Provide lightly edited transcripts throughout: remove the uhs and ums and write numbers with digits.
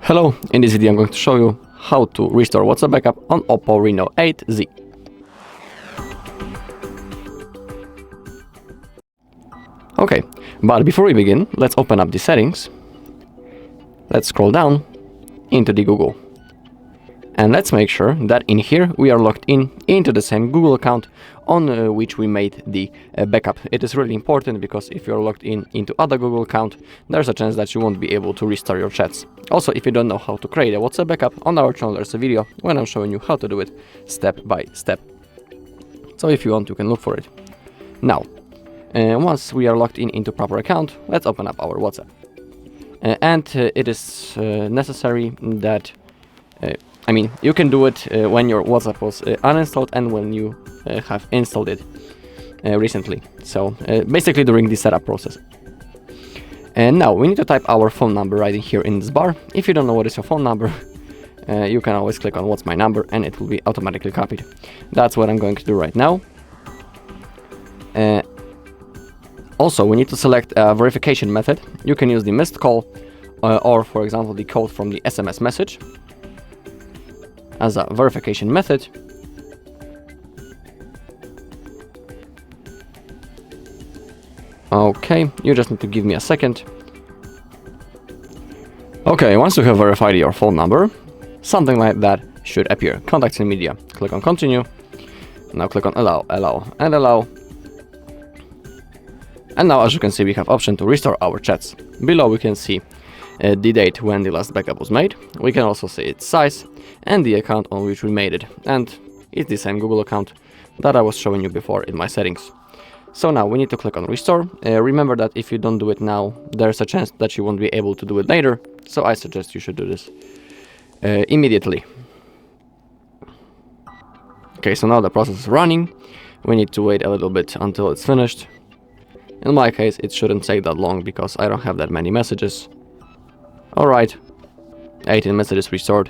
Hello, in this video I'm going to show you how to restore WhatsApp backup on OPPO Reno8Z. Okay, but before we begin, let's open up the settings. Let's scroll down into the Google. And let's make sure that in here we are logged into the same Google account on which we made the backup. It is really important because if you're logged into other Google account, there's a chance that you won't be able to restore your chats. Also, if you don't know how to create a WhatsApp backup, on our channel there's a video when I'm showing you how to do it step by step. So if you want, you can look for it. Now, once we are logged into proper account, let's open up our WhatsApp. It is necessary that you can do it when your WhatsApp was uninstalled and when you have installed it recently. So basically during the setup process. And now we need to type our phone number right in here in this bar. If you don't know what is your phone number, you can always click on what's my number and it will be automatically copied. That's what I'm going to do right now. Also, we need to select a verification method. You can use the missed call or, for example, the code from the SMS message as a verification method. Okay, you just need to give me a second. Okay, once you have verified your phone number, something like that should appear. Contacts in media. Click on continue. Now click on allow, and allow. And now, as you can see, we have option to restore our chats. Below we can see the date when the last backup was made. We can also see its size and the account on which we made it. And it's the same Google account that I was showing you before in my settings. So now we need to click on restore. Remember that if you don't do it now, there's a chance that you won't be able to do it later. So I suggest you should do this immediately. Okay, so now the process is running. We need to wait a little bit until it's finished. In my case, it shouldn't take that long because I don't have that many messages. Alright, 18 messages restored.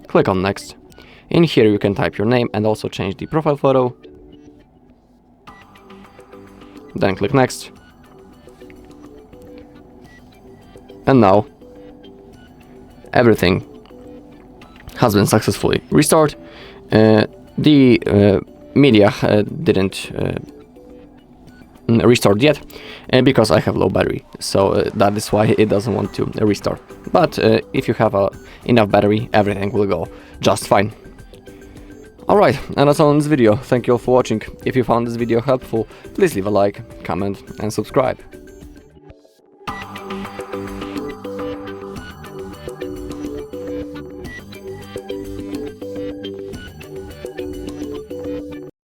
Click on next. In here you can type your name and also change the profile photo. Then click next. And now everything has been successfully restored. The media didn't restored yet because I have low battery, so that is why it doesn't want to restore. But if you have enough battery, everything will go just fine. Alright, and that's all in this video. Thank you all for watching. If you found this video helpful, please leave a like, comment and subscribe.